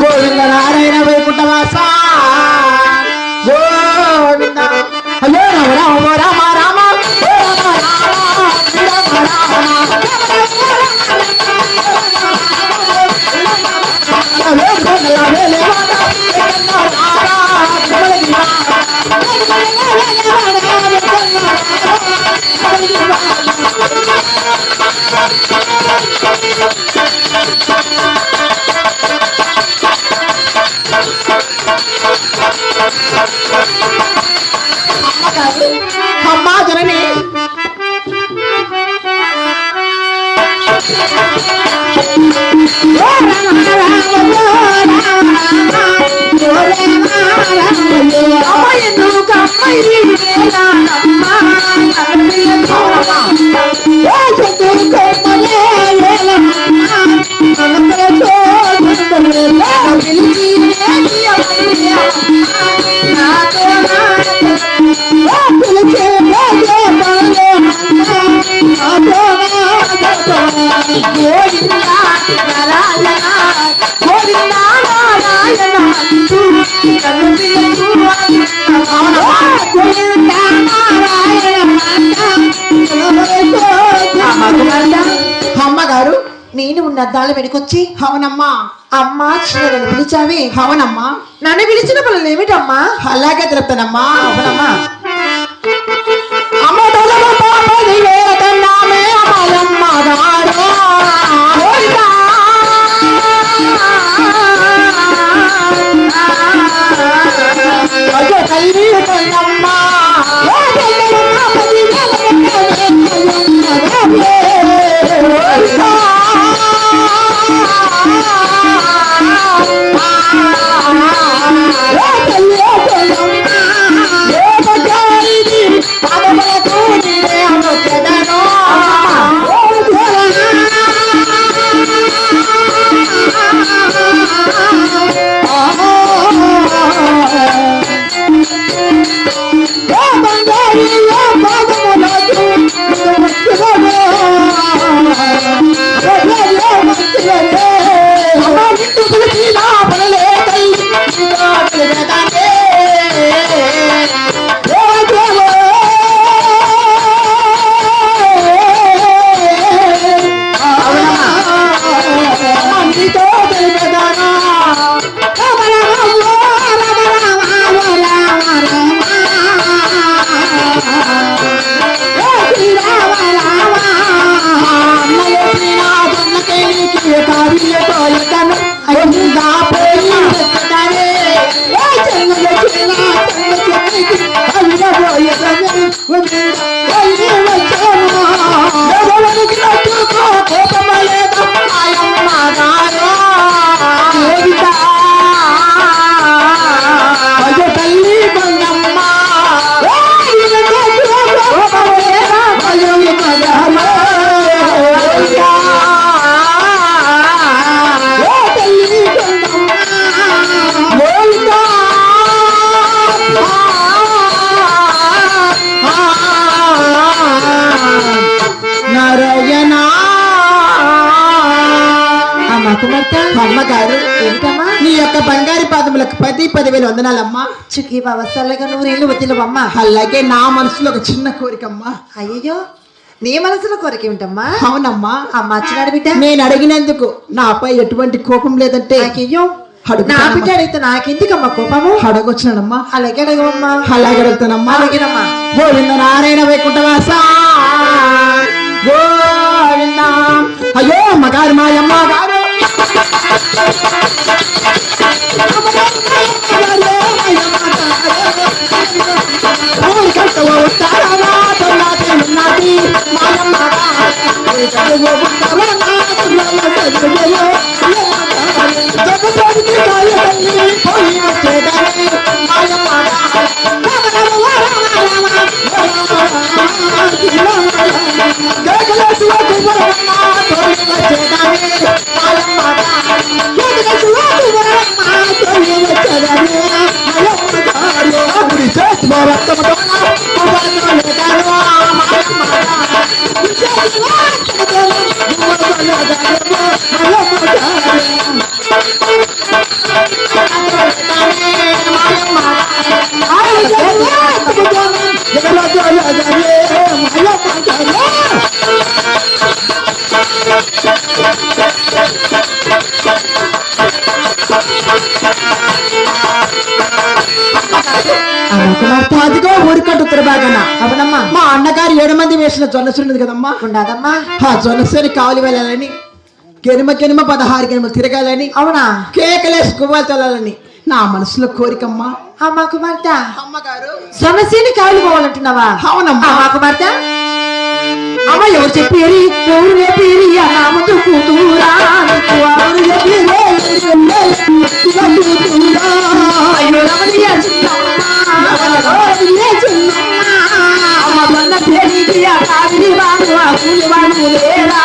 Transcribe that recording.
గోవింద నారాయణ వైకుంఠవాస గోవింద అయ్యో రామ రామ రామ అమ్మా జనని అమ్మగారు నేను ఉన్న అద్దాలు వెనుకొచ్చి అవునమ్మా అమ్మా చిన్నదని పిలిచావి అవునమ్మా నన్ను పిలిచిన పనులు ఏమిటమ్మా అలాగే తెలుపుతానమ్మా అవునమ్మా అమ్మగారు ఏంటమ్మా? నీ యొక్క బంగారు పాదములకు 10,000 వందనాలమ్మా. చుక్కి వవసాలుగా 100 ఏళ్ళు వదిలేవమ్మా. అలాగే నా మనసులో ఒక చిన్న కోరికమ్మా. అయ్యో, నీ మనసులో కోరిక ఏమిటమ్మా? అవునమ్మా. అమ్మ వచ్చినాడు బిడ్డ. నేను అడిగినందుకు నాపై ఎటువంటి కోపం లేదంటే అయ్యో, నా బిడ్డ అడిగితే నాకెందుకమ్మా కోపము? అడగొచ్చానమ్మా. అలాగే అడగమ్మా. అలాగే అడుగుతానమ్మా. అలాగేనమ్మా. గోవింద నారాయణ వైకుంఠవాస గోవింద. అయ్యో అమ్మగారు మాయమ్మ గారు అదిగో ఊరికట్టు తిరబాగన. అవునమ్మా. మా అన్నగారు 7 మంది వేసిన జొన్నసేను ఉంది కదమ్మా. ఉండదమ్మా. ఆ జొన్నసేను కావాలి వెళ్ళాలని, గెనుమ 16 గెనుమలు తిరగాలని, అవునా? కేకలేసి గువ్వలు తోలాలని నా మనసులో కోరికమ్మా. అమ్మా కుమార్తె, అమ్మగారు సొనసీని కాయలు పోవాలంటున్నావా? అవునమ్మా. అమ్మా కుమార్తె, అమ్మ ఎవరు చెప్పేరి? ఎవరు చెప్పేరి? అన్నా ముందు కూతురా ఎవరు చెప్పేరి? అయ్యో రమణీయ అమ్మ మొన్న పేరికి ఆ కావిరి వాడు ఆ కూలి వాడు లేరా